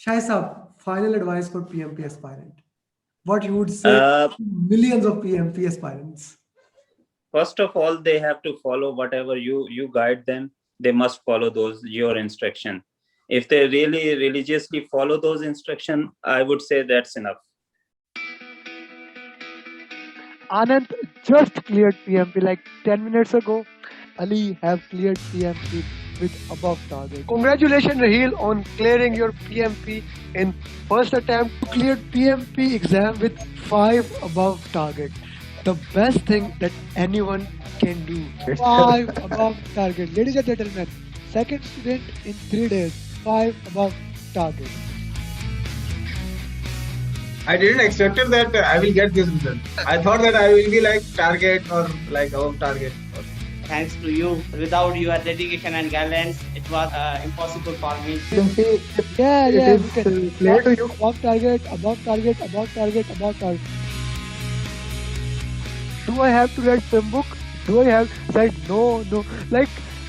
Shai Saab, final advice for PMP aspirant. What you would say Uh, to millions of PMP aspirants? First of all, they have to follow whatever you guide them. They must follow those your instruction. If they really religiously follow those instruction, I would say that's enough. Anand just cleared PMP like 10 minutes ago. Ali have cleared PMP with above target. Congratulations, Raheel, on clearing your PMP in first attempt. You cleared PMP exam with 5 above target. The best thing that anyone can do. 5 above target. Ladies and gentlemen, second student in 3 days, 5 above target. I didn't expect it that I will get this result. I thought that I will be like target or like above target. Thanks to you. Without your dedication and guidance, it was impossible for me. Yeah, it is clear to you. Above target, above target, above target, above target. Do I have to read film book? Do I have said no? Like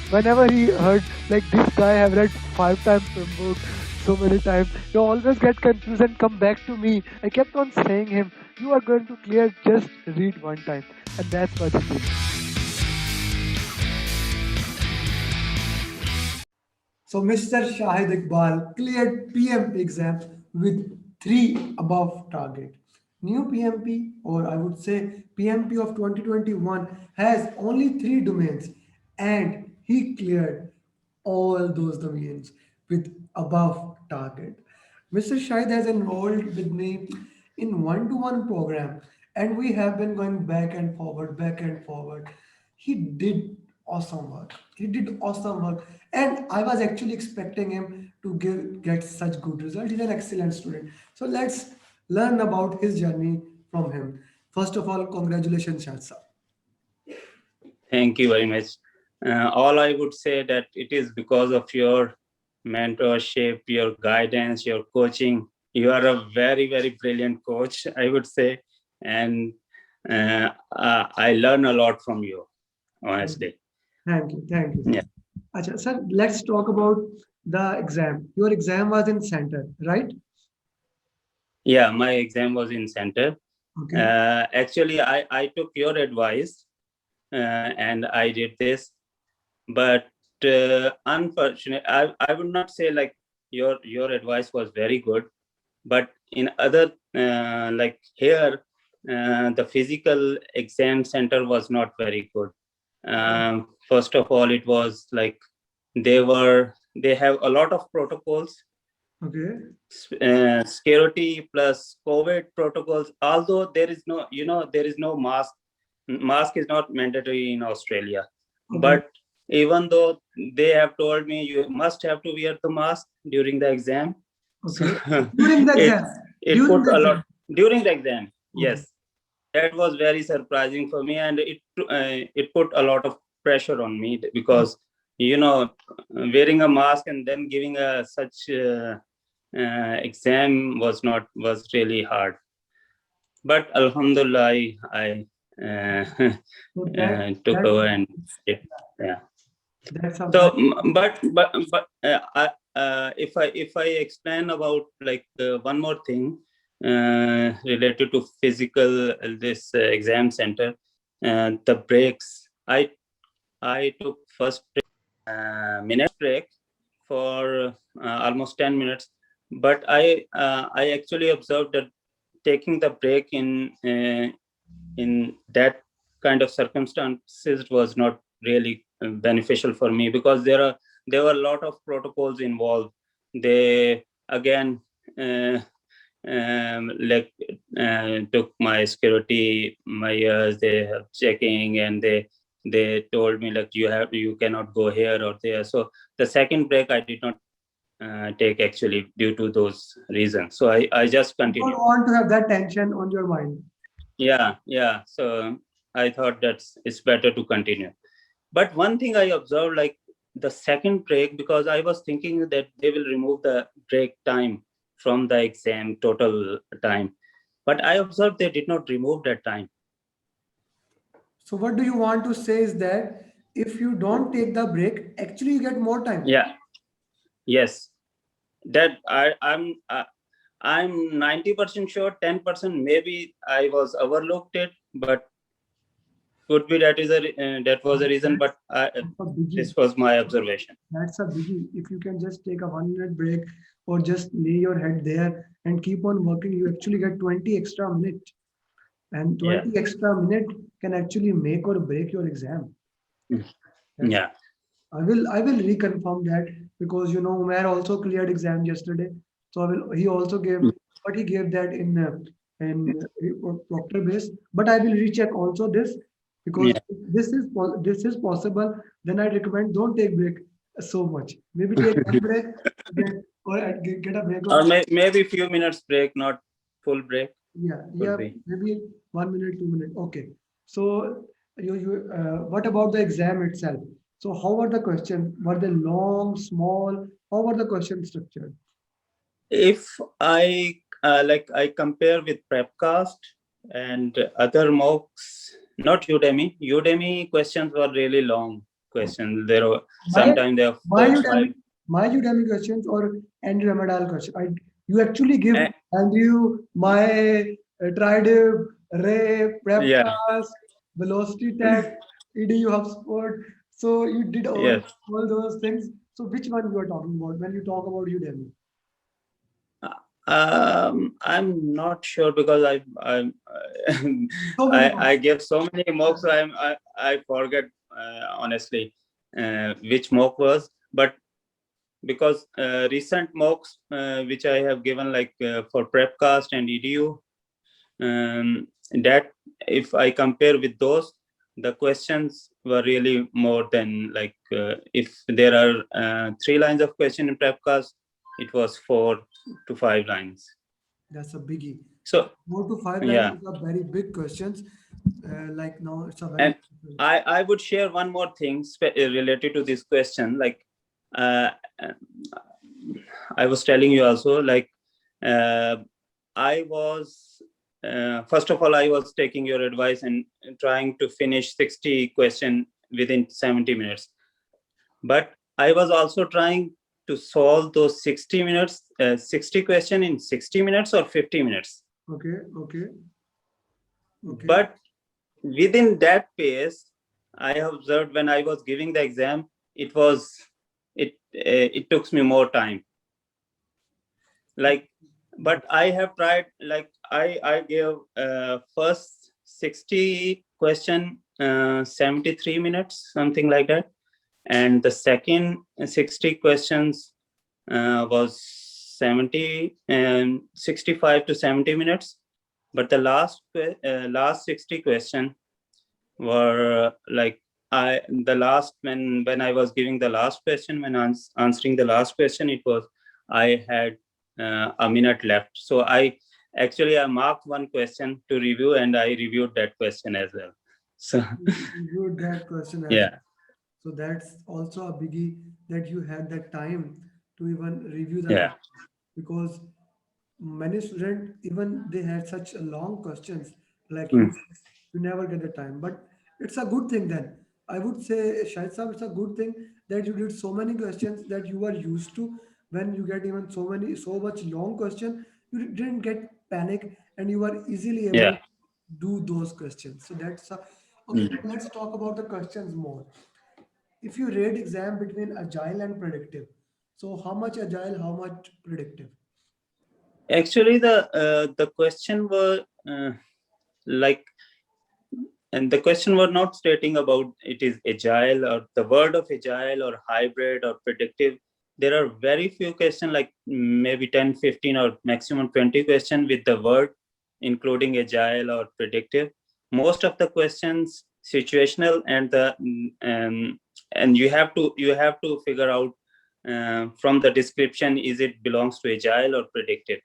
whenever he heard like this guy have read 5 times film book so many times, you always get confused and come back to me. I kept on saying him, you are going to clear, just read 1 time, and that's what he did. So Mr. Shahid Iqbal cleared PMP exam with 3 above target. New PMP, or I would say PMP of 2021, has only 3 domains, and he cleared all those domains with above target. Mr. Shahid has enrolled with me in one-to-one program, and we have been going back and forward, back and forward. He did awesome work. He did awesome work, and I was actually expecting him to get such good results. He's an excellent student. So let's learn about his journey from him. First of all, congratulations, Shahid. Thank you very much. All I would say that it is because of your mentorship, your guidance, your coaching. You are a very, very brilliant coach, I would say. And I learn a lot from you, honestly. Thank you. Thank you, Yeah. sir. Acha, sir, let's talk about the exam. Your exam was in center, right? Yeah, my exam was in center. Okay. Actually, I took your advice and I did this. But unfortunately, I would not say like your advice was very good, but in other like here, the physical exam center was not very good. First of all, it was like they have a lot of protocols, Okay. security plus COVID protocols. Although there is no, there is no mask. Mask is not mandatory in Australia, Okay. but even though they have told me you must have to wear the mask during the exam, so Okay. During the exam. it During put the a exam. lot during the exam. Okay. Yes, that was very surprising for me, and it put a lot of pressure on me because wearing a mask and then giving a such exam was really hard. But Alhamdulillah, I So that took that over and yeah. that's a So, very if I explain about like one more thing related to physical this exam center, the breaks. I took first minute break for almost 10 minutes, but I actually observed that taking the break in that kind of circumstances was not really beneficial for me because there were a lot of protocols involved. They again like took my security, my ears. They have checking, and they told me like you cannot go here or there. So the second break I did not take actually due to those reasons. So I just you don't continued. want to have that tension on your mind. Yeah. So I thought it's better to continue. But one thing I observed, like the second break, because I was thinking that they will remove the break time from the exam total time. But I observed they did not remove that time. So what do you want to say is that if you don't take the break, actually you get more time. Yeah. Yes. that I'm 90% sure. 10% maybe I was overlooked it, but could be that that was a reason. But That's a biggie. this was my observation. That's a biggie. If you can just take a 1 minute break or just lay your head there and keep on working, you actually get 20 extra minutes. And 20 extra minute can actually make or break your exam. That's, Yeah. I will reconfirm that because Umair also cleared exam yesterday. So he also gave, but he gave that in Proctor base. But I will recheck also this because Yeah. if this is possible. Then I recommend don't take break so much. Maybe take one break again, or get a break Or of maybe few minutes break, not full break. Could yeah, be. maybe 1 minute, 2 minute. Okay. So what about the exam itself? So how were the questions? Were they long, small? How were the questions structured? If I compare with Prepcast and other mocks, not Udemy. Udemy questions were really long questions. There were My sometimes there are my four, Udemy, five. my Udemy questions or Andrew Ramadal question. You actually give Eh, Andrew my tried Ray yeah. Prepcast, Velocity Tech, EDU HubSpot. So you did all Yes. all those things. So which one you are talking about when you talk about Udemy? I'm not sure because So many I mocks. gave so many mocks. I forget honestly which mock was, but because recent mocks which I have given for Prepcast and EDU, that if I compare with those, the questions were really more than if there are 3 lines of question in Prepcast, it was 4 to 5 lines. That's a biggie. So 4 to 5 lines yeah, are very big questions. Like now, it's a very and I would share one more thing related to this question. Uh, I was telling you also, uh, I was first of all, I was taking your advice and trying to finish 60 question within 70 minutes. But I was also trying to solve those 60 minutes, 60 question in 60 minutes or 50 minutes. okay, okay, okay. But within that pace, I have observed when I was giving the exam, it took me more time. But I have tried, I gave first 60 question 73 minutes, something like that, and the second 60 questions was 70 and 65 to 70 minutes, but the last 60 question were the last, when I was giving the last question, when answering the last question, it was I had a minute left. So I marked one question to review, and I reviewed that question as well. So Good that question as yeah. well. So that's also a biggie that you had that time to even review the Yeah. question because many students even they had such long questions like Mm. you never get the time. But it's a good thing then. I would say, Shahid Sahab, it's a good thing that you did so many questions that you are used to when you get even so much long question, you didn't get panic and you are easily able Yeah. to do those questions. So that's okay. Mm. Then let's talk about the questions more. If you rate exam between agile and predictive, so how much agile, how much predictive? Actually, the question were like and the question were not stating about it is agile or the word of agile or hybrid or predictive. There are very few questions, like maybe 10, 15, or maximum 20 questions with the word including agile or predictive. Most of the questions situational, and you have to figure out from the description, is it belongs to agile or predictive.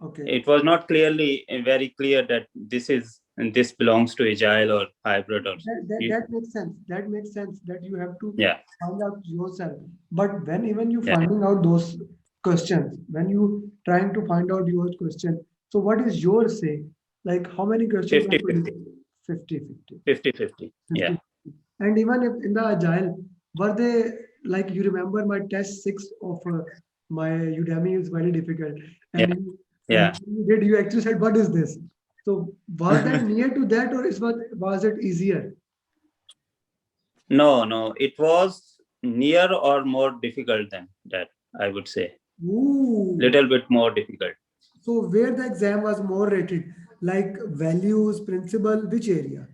Okay. It was not clearly very clear that this belongs to agile or hybrid or That makes sense. That makes sense that you have to yeah. find out yourself. But when even you Yeah. finding out those questions, when you trying to find out your question, so what is your say? Like how many questions are 50 to 50 50, 50, 50 50. 50. Yeah. And even if in the agile, were they like you remember my test six of My Udemy is very difficult. Yeah. And Yeah. you actually said, what is this? So was that near to that, or was it easier? No, no, it was near or more difficult than that, I would say. Ooh. Little bit more difficult. So where the exam was more rated, like values, principle, which area?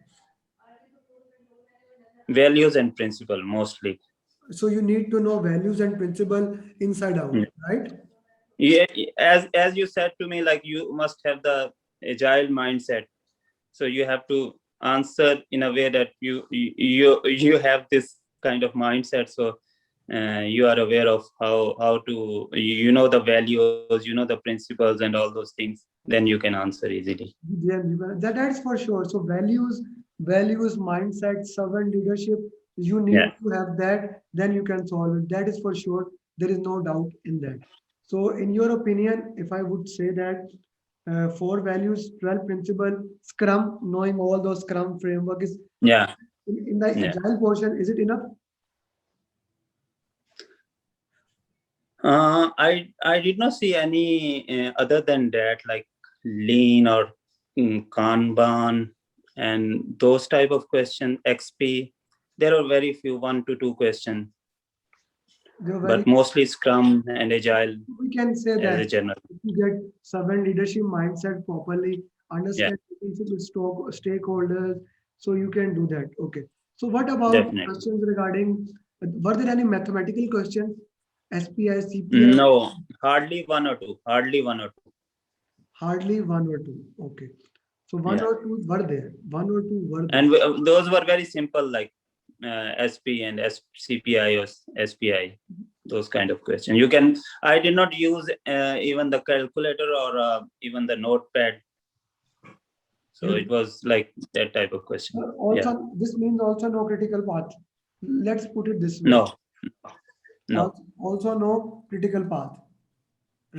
Values and principle mostly. So you need to know values and principle inside out, Mm. right? Yeah, as you said to me, like you must have the agile mindset. So you have to answer in a way that you have this kind of mindset. So you are aware of how to the values, the principles and all those things. Then you can answer easily. Yeah, that's for sure. So values, mindset, servant leadership, you need Yeah. to have that, then you can solve it. That is for sure. There is no doubt in that. So in your opinion, if I would say that four values, 12 principle, Scrum, knowing all those Scrum framework is Yeah. in the Yeah. agile portion, is it enough? I did not see any other than that, like lean or Kanban and those type of question. XP. There are very few, 1 to 2 questions, They're very, but mostly Scrum and Agile we can say as a that general. if you get servant leadership mindset properly, Yeah, understand relationship with stakeholders, so you can do that. Okay. So what about definitely. questions regarding, were there any mathematical questions? SPI, CPI, No, hardly 1 or 2. Hardly 1 or 2. hardly one or two. Okay. So one Yeah, or two were there. One or two were there. and those were very simple, like SP and CPI or SPI. Those kind of questions. You can. I did not use even the calculator or even the notepad. So You it was like that type of question. Yeah. also, this means also no critical path. Let's put it this way. No. No. Also no critical path,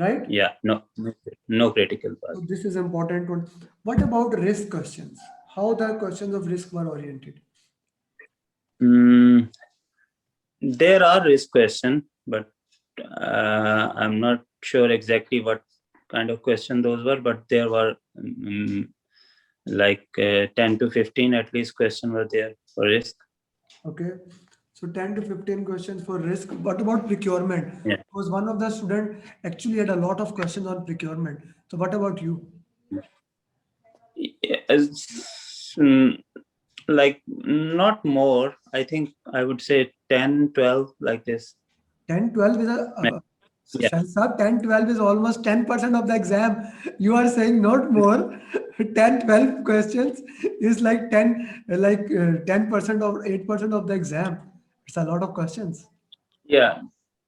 right? Yeah. No. No, no critical path. So this is important one. What about risk questions? How the questions of risk were oriented? Mm, there are risk questions, but I'm not sure exactly what kind of question those were, but there were like 10 to 15 at least question were there for risk. Okay. So 10 to 15 questions for risk. What about procurement? Yeah. Because one of the student actually had a lot of questions on procurement. So what about you? Yes, like not more. I think I would say 10, 12 like this. 10, 12 is a Yeah. Shah Sahab, 10, 12 is almost 10% of the exam. You are saying not more. 10, 12 questions is like 10, 10% or 8% of the exam. It's a lot of questions. Yeah.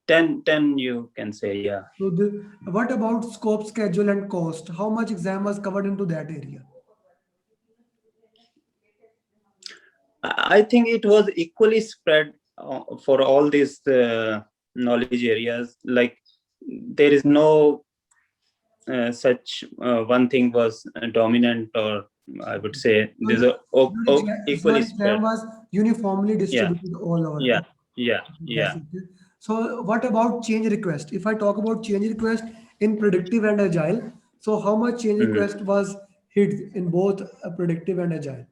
10 you can say. Yeah. So what about scope, schedule, and cost? How much exam was covered into that area? I think it was equally spread for all these knowledge areas. Like there is no such one thing was dominant, or I would say So there's a your equally exam spread. was uniformly Yeah. distributed all over. Yeah. Okay, Yeah. that's Yeah. it. So what about change request? If I talk about change request in predictive and agile, so how much change Mhm. request was hit in both predictive and agile?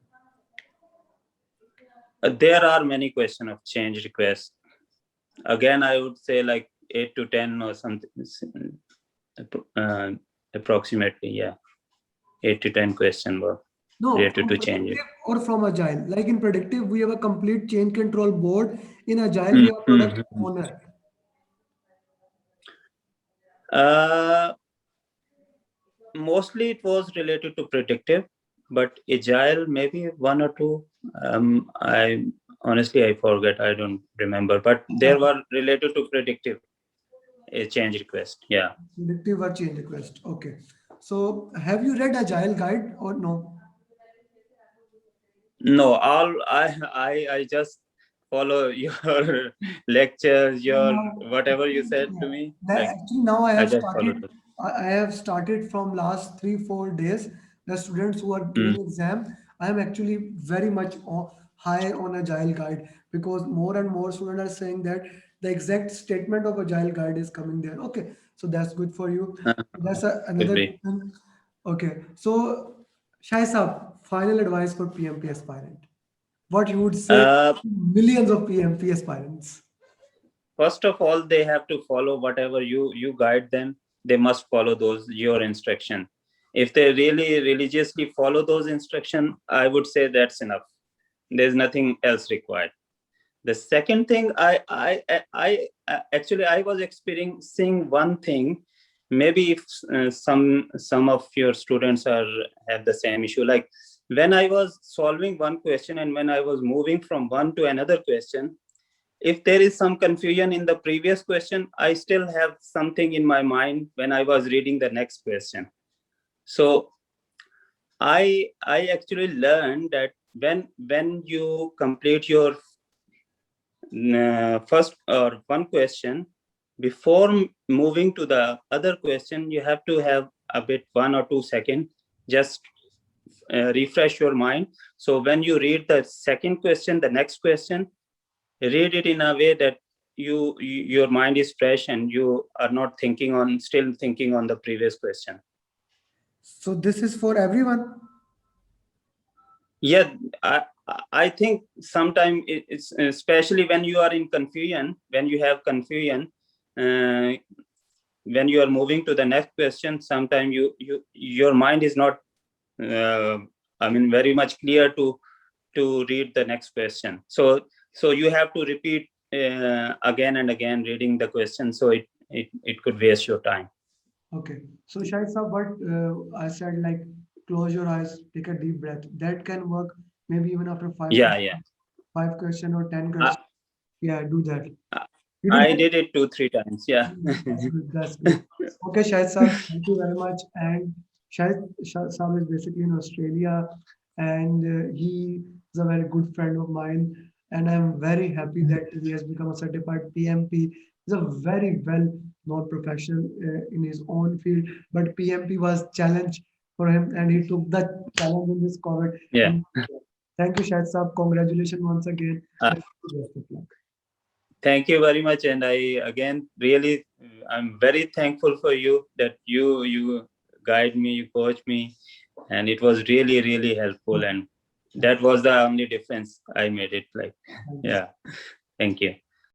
There are many question of change requests. Again, I would say like 8 to 10 or something, uh, approximately. Yeah, 8 to 10 question were No, related from to change it. predictive or from agile. Like in predictive, we have a complete change control board. In agile, we have product Mm-hmm. owner. Uh, Mostly it was related to predictive, but agile maybe 1 or 2. I honestly I forget. I don't remember, but there were related to predictive a change request. Yeah. Predictive or change request. Okay. So have you read agile guide or no? No, all I just follow your lectures, your Now, whatever you said yeah. to me. Like Actually, now I I have just followed started. it. I have started from last 3 4 days. The students who are Mm. giving exam, I am actually very much high on agile guide because more and more students are saying that the exact statement of Agile guide is coming there. Okay, so that's good for you. That's Could another be. good thing. Okay, so Shai Saab, final advice for PMP aspirant. What you would say Uh, to millions of PMP aspirants? First of all, they have to follow whatever you guide them. They must follow those your instruction. If they really religiously follow those instruction, I would say that's enough. There's nothing else required. The second thing, actually I was experiencing one thing. Maybe if some of your students are have the same issue. Like when I was solving one question and when I was moving from one to another question, if there is some confusion in the previous question, I still have something in my mind when I was reading the next question. So I actually learned that when you complete your first or one question, before moving to the other question, you have to have a bit 1 or 2 seconds, just refresh your mind. So when you read the second question, the next question, read it in a way that your mind is fresh and you are not still thinking on the previous question. So this is for everyone. Yeah, I think sometimes it's especially when you are in confusion, when you have confusion, uh, when you are moving to the next question, sometimes your mind is not uh, very much clear to read the next question. So you have to repeat again and again reading the question, so it could waste your time. Okay. So Shahid Saab, what I said, like close your eyes, take a deep breath. That can work maybe even after Yeah. five question or 10 I, questions. Yeah, do that. You do I that? did it 2-3 times. Yeah. That's good. That's good. Okay, Shahid Saab, thank you very much. And Shahid Saab is basically in Australia, and he is a very good friend of mine. And I'm very happy that he has become a certified PMP. He's a very well-known professional in his own field, but PMP was challenge for him, and he took the challenge in this COVID. Yeah. And thank you, Shahid Saab. Congratulations once again. Uh, And best of luck. Thank you very much, and I again really I'm very thankful for you that you guide me, you coach me, and it was really helpful, and that was the only difference I made it. Like, Thank you. yeah, thank you.